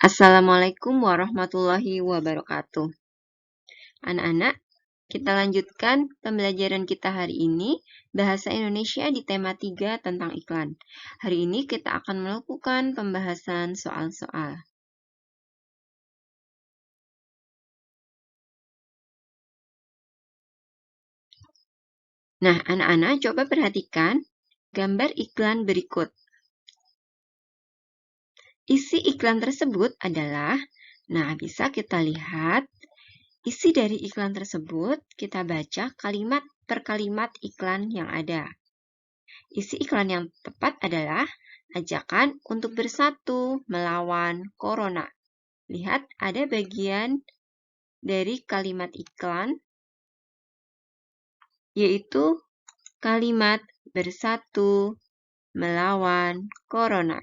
Assalamualaikum warahmatullahi wabarakatuh. Anak-anak, kita lanjutkan pembelajaran kita hari ini, Bahasa Indonesia di tema 3 tentang iklan. Hari ini kita akan melakukan pembahasan soal-soal. Nah, anak-anak coba perhatikan gambar iklan berikut. Isi iklan tersebut adalah, bisa kita lihat, isi dari iklan tersebut, kita baca kalimat per kalimat iklan yang ada. Isi iklan yang tepat adalah ajakan untuk bersatu melawan corona. Lihat, ada bagian dari kalimat iklan, yaitu kalimat bersatu melawan corona.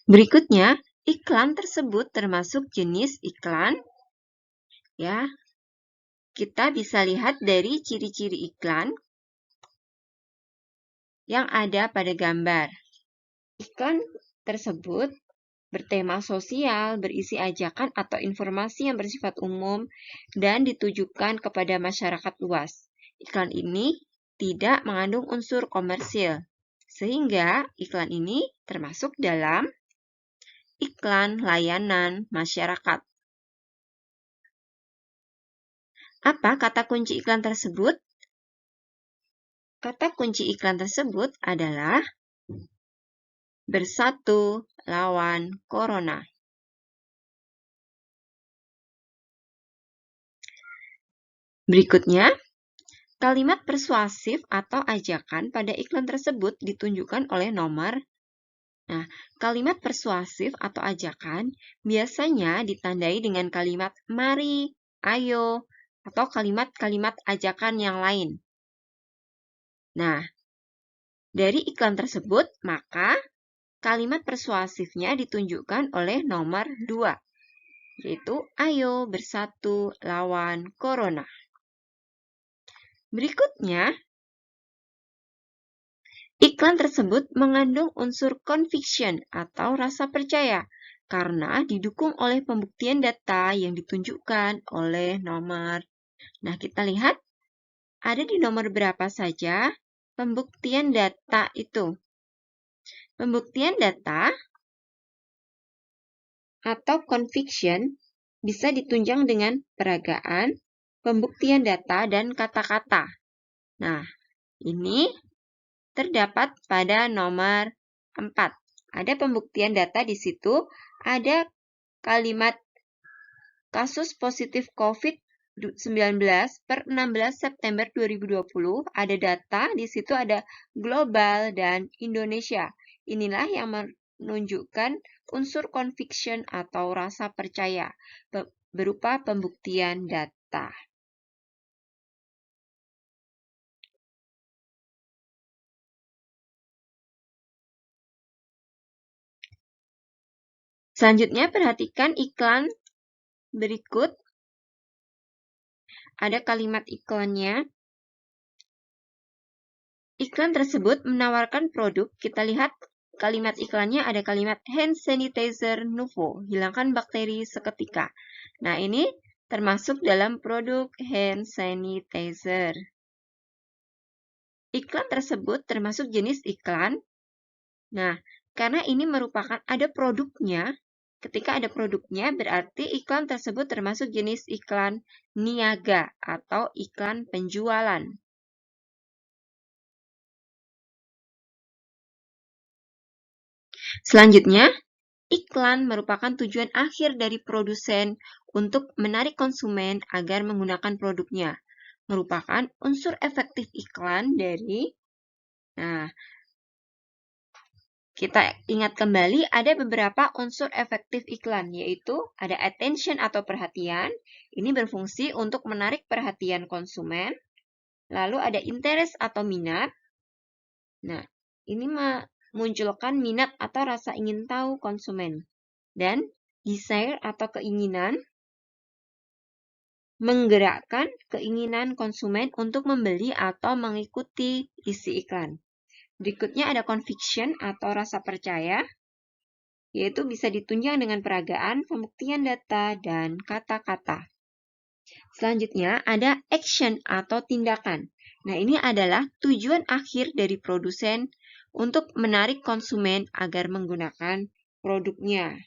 Berikutnya, iklan tersebut termasuk jenis iklan, ya. Kita bisa lihat dari ciri-ciri iklan yang ada pada gambar. Iklan tersebut bertema sosial, berisi ajakan atau informasi yang bersifat umum, dan ditujukan kepada masyarakat luas. Iklan ini tidak mengandung unsur komersil, sehingga iklan ini termasuk dalam iklan layanan masyarakat. Apa kata kunci iklan tersebut? Kata kunci iklan tersebut adalah bersatu lawan corona. Berikutnya, kalimat persuasif atau ajakan pada iklan tersebut ditunjukkan oleh nomor. Nah, kalimat persuasif atau ajakan biasanya ditandai dengan kalimat mari, ayo, atau kalimat-kalimat ajakan yang lain. Nah, dari iklan tersebut, maka kalimat persuasifnya ditunjukkan oleh nomor 2, yaitu ayo bersatu lawan corona. Berikutnya, iklan tersebut mengandung unsur conviction atau rasa percaya karena didukung oleh pembuktian data yang ditunjukkan oleh nomor. Nah, kita lihat ada di nomor berapa saja pembuktian data itu. Pembuktian data atau conviction bisa ditunjang dengan peragaan, pembuktian data, dan kata-kata. Nah, ini terdapat pada nomor 4. Ada pembuktian data di situ, ada kalimat kasus positif COVID-19 per 16 September 2020, ada data, di situ ada global dan Indonesia. Inilah yang menunjukkan unsur conviction atau rasa percaya berupa pembuktian data. Selanjutnya, perhatikan iklan berikut. Ada kalimat iklannya. Iklan tersebut menawarkan produk. Kita lihat kalimat iklannya ada kalimat hand sanitizer Nuvo, hilangkan bakteri seketika. Nah, ini termasuk dalam produk hand sanitizer. Iklan tersebut termasuk jenis iklan. Nah, karena ini merupakan ada produknya, ketika ada produknya berarti iklan tersebut termasuk jenis iklan niaga atau iklan penjualan. Selanjutnya, iklan merupakan tujuan akhir dari produsen untuk menarik konsumen agar menggunakan produknya. Merupakan unsur efektif iklan dari, kita ingat kembali ada beberapa unsur efektif iklan, yaitu ada attention atau perhatian. Ini berfungsi untuk menarik perhatian konsumen. Lalu ada interest atau minat. Nah, ini memunculkan minat atau rasa ingin tahu konsumen. Dan desire atau keinginan. menggerakkan keinginan konsumen untuk membeli atau mengikuti isi iklan. Berikutnya ada conviction atau rasa percaya, yaitu bisa ditunjang dengan peragaan, pembuktian data, dan kata-kata. Selanjutnya ada action atau tindakan. Nah, ini adalah tujuan akhir dari produsen untuk menarik konsumen agar menggunakan produknya.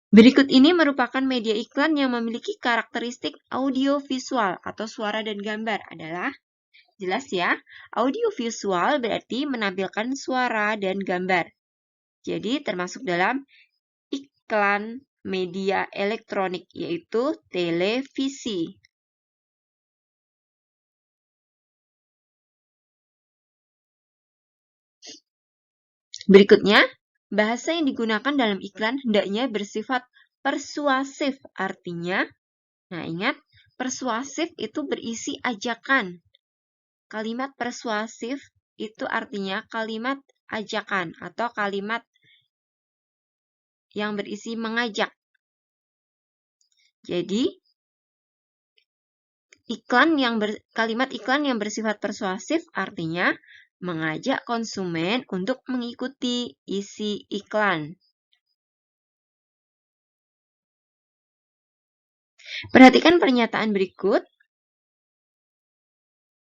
Berikut ini merupakan media iklan yang memiliki karakteristik audio-visual atau suara dan gambar adalah, jelas ya, audio-visual berarti menampilkan suara dan gambar. Jadi termasuk dalam iklan media elektronik, yaitu televisi. Berikutnya, bahasa yang digunakan dalam iklan hendaknya bersifat persuasif. Artinya, nah ingat, persuasif itu berisi ajakan. Kalimat persuasif itu artinya kalimat ajakan atau kalimat yang berisi mengajak. Jadi, kalimat iklan yang bersifat persuasif artinya mengajak konsumen untuk mengikuti isi iklan. Perhatikan pernyataan berikut.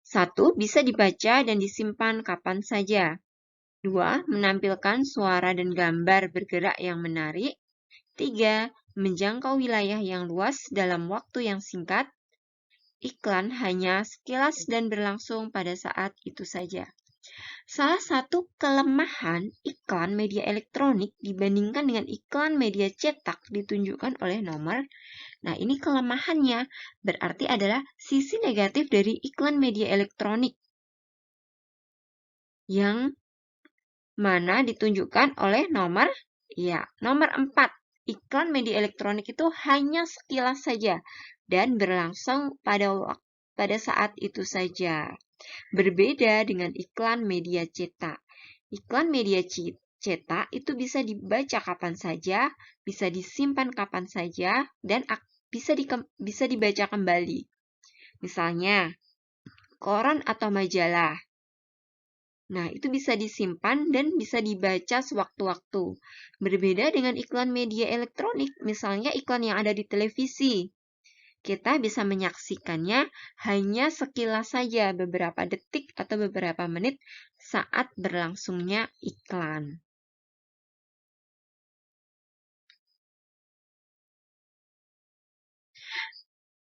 1. Bisa dibaca dan disimpan kapan saja. 2. Menampilkan suara dan gambar bergerak yang menarik. 3. Menjangkau wilayah yang luas dalam waktu yang singkat. Iklan hanya sekilas dan berlangsung pada saat itu saja. Salah satu kelemahan iklan media elektronik dibandingkan dengan iklan media cetak ditunjukkan oleh nomor. Nah, ini kelemahannya berarti adalah sisi negatif dari iklan media elektronik yang mana ditunjukkan oleh nomor 4. Iklan media elektronik itu hanya sekilas saja dan berlangsung pada saat itu saja. Berbeda dengan iklan media cetak. Iklan media cetak itu bisa dibaca kapan saja, bisa disimpan kapan saja, dan bisa dibaca kembali. Misalnya, koran atau majalah. Nah, itu bisa disimpan dan bisa dibaca sewaktu-waktu. Berbeda dengan iklan media elektronik, misalnya iklan yang ada di televisi. Kita bisa menyaksikannya hanya sekilas saja, beberapa detik atau beberapa menit saat berlangsungnya iklan.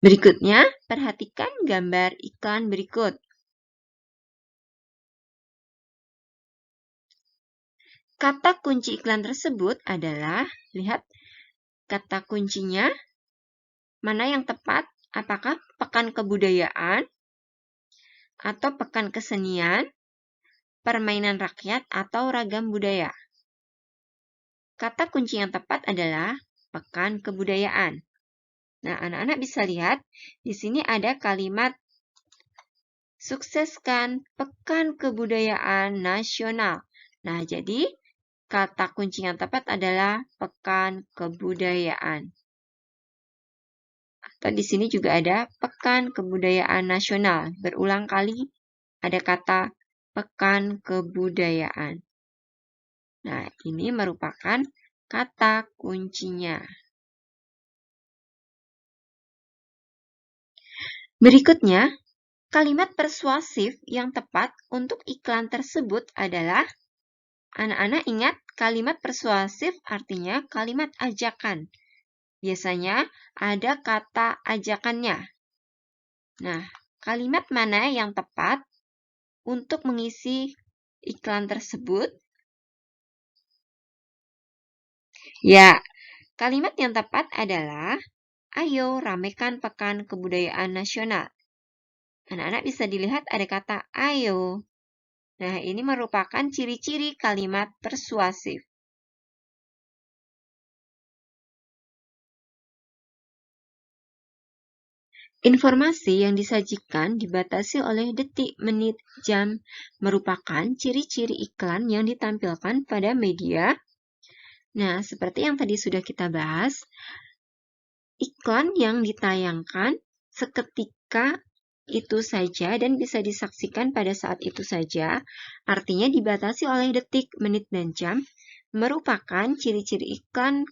Berikutnya, perhatikan gambar iklan berikut. Kata kunci iklan tersebut adalah, lihat kata kuncinya, mana yang tepat? Apakah pekan kebudayaan, atau pekan kesenian, permainan rakyat, atau ragam budaya? Kata kunci yang tepat adalah pekan kebudayaan. Nah, anak-anak bisa lihat, di sini ada kalimat sukseskan pekan kebudayaan nasional. Nah, jadi kata kunci yang tepat adalah pekan kebudayaan. Atau di sini juga ada pekan kebudayaan nasional. Berulang kali ada kata pekan kebudayaan. Nah, ini merupakan kata kuncinya. Berikutnya, kalimat persuasif yang tepat untuk iklan tersebut adalah, anak-anak ingat, kalimat persuasif artinya kalimat ajakan. Biasanya ada kata ajakannya. Nah, kalimat mana yang tepat untuk mengisi iklan tersebut? Ya, kalimat yang tepat adalah, ayo ramekan pekan kebudayaan nasional. Anak-anak bisa dilihat ada kata ayo. Nah, ini merupakan ciri-ciri kalimat persuasif. Informasi yang disajikan dibatasi oleh detik, menit, jam, merupakan ciri-ciri iklan yang ditampilkan pada media Nah, seperti yang tadi sudah kita bahas, iklan yang ditayangkan seketika itu saja dan bisa disaksikan pada saat itu saja, artinya dibatasi oleh detik, menit, dan jam, merupakan ciri-ciri iklan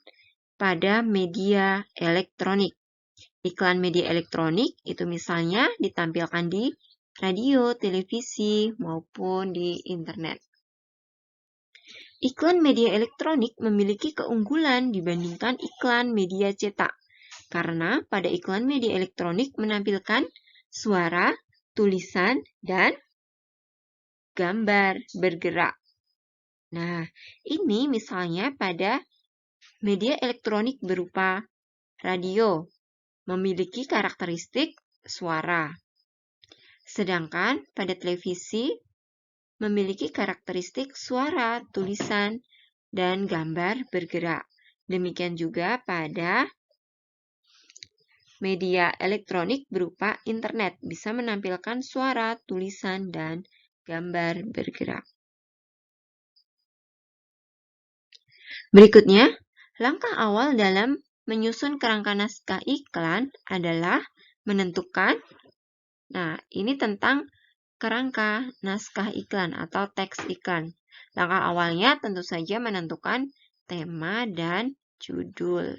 pada media elektronik. Iklan media elektronik itu misalnya ditampilkan di radio, televisi, maupun di internet. Iklan media elektronik memiliki keunggulan dibandingkan iklan media cetak, karena pada iklan media elektronik menampilkan suara, tulisan, dan gambar bergerak. Nah, ini misalnya pada media elektronik berupa radio, memiliki karakteristik suara. Sedangkan pada televisi memiliki karakteristik suara, tulisan, dan gambar bergerak. Demikian juga pada media elektronik berupa internet bisa menampilkan suara, tulisan, dan gambar bergerak. Berikutnya, langkah awal dalam menyusun kerangka naskah iklan adalah menentukan. Nah, ini tentang kerangka naskah iklan atau teks iklan. Langkah awalnya tentu saja menentukan tema dan judul.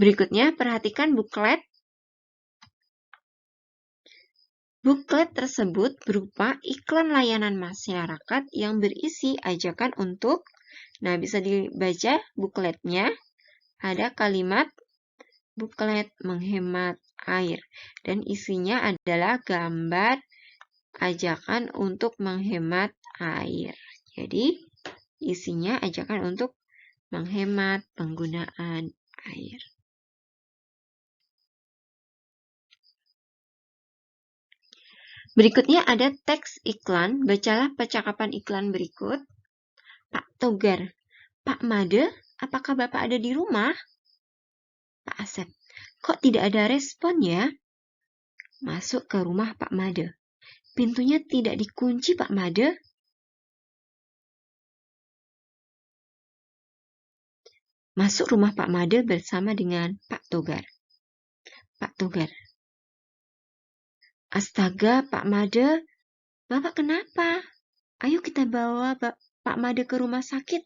Berikutnya, perhatikan buklet. Buklet tersebut berupa iklan layanan masyarakat yang berisi ajakan untuk, nah bisa dibaca bukletnya, ada kalimat buklet menghemat air, dan isinya adalah gambar ajakan untuk menghemat air. Jadi, isinya ajakan untuk menghemat penggunaan air. Berikutnya ada teks iklan. Bacalah percakapan iklan berikut. Pak Togar, Pak Made, apakah Bapak ada di rumah? Pak Asep, kok tidak ada respon ya? Masuk ke rumah Pak Made. Pintunya tidak dikunci Pak Made. Masuk rumah Pak Made bersama dengan Pak Togar. Pak Togar, astaga Pak Made, Bapak kenapa? Ayo kita bawa Pak Made ke rumah sakit.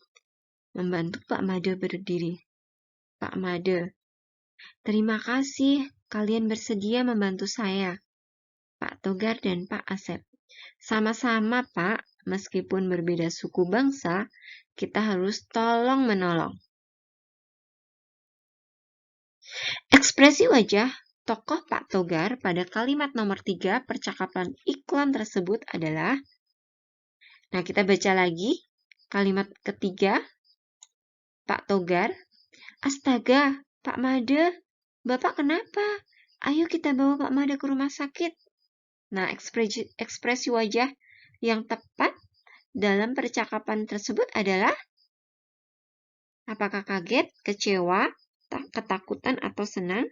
Membantu Pak Made berdiri. Pak Made, terima kasih kalian bersedia membantu saya. Pak Togar dan Pak Asep. Sama-sama Pak, meskipun berbeda suku bangsa, kita harus tolong-menolong. Ekspresi wajah tokoh Pak Togar pada kalimat nomor 3 percakapan iklan tersebut adalah, nah kita baca lagi kalimat ketiga, Pak Togar, astaga Pak Made, Bapak kenapa? Ayo kita bawa Pak Made ke rumah sakit. Nah, ekspresi wajah yang tepat dalam percakapan tersebut adalah apakah kaget, kecewa, ketakutan, atau senang?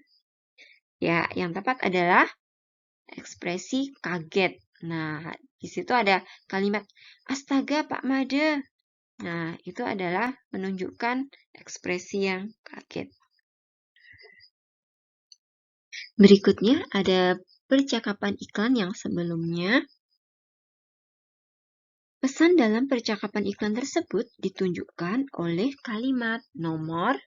Ya, yang tepat adalah ekspresi kaget. Nah, di situ ada kalimat astaga Pak Made. Nah, itu adalah menunjukkan ekspresi yang kaget. Berikutnya ada percakapan iklan yang sebelumnya. Pesan dalam percakapan iklan tersebut ditunjukkan oleh kalimat nomor.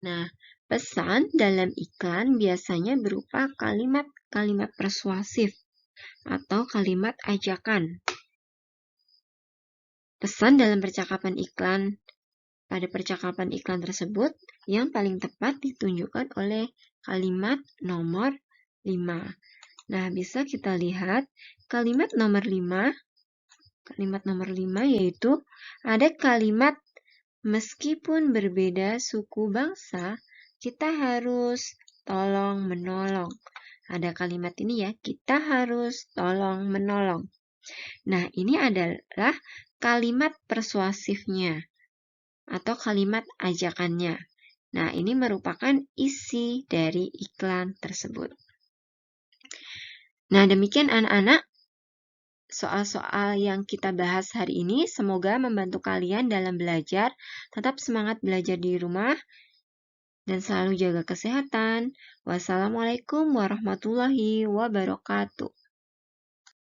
Nah, pesan dalam iklan biasanya berupa kalimat-kalimat persuasif atau kalimat ajakan. Pesan dalam percakapan iklan pada percakapan iklan tersebut yang paling tepat ditunjukkan oleh kalimat nomor 5. Nah, bisa kita lihat kalimat nomor 5. Kalimat nomor 5 yaitu ada kalimat meskipun berbeda suku bangsa, kita harus tolong menolong. Ada kalimat ini ya, kita harus tolong menolong. Nah, ini adalah kalimat persuasifnya atau kalimat ajakannya. Nah, ini merupakan isi dari iklan tersebut. Nah, demikian anak-anak. soal-soal yang kita bahas hari ini. Semoga membantu kalian dalam belajar. Tetap semangat belajar di rumah dan selalu jaga kesehatan. Wassalamualaikum warahmatullahi wabarakatuh.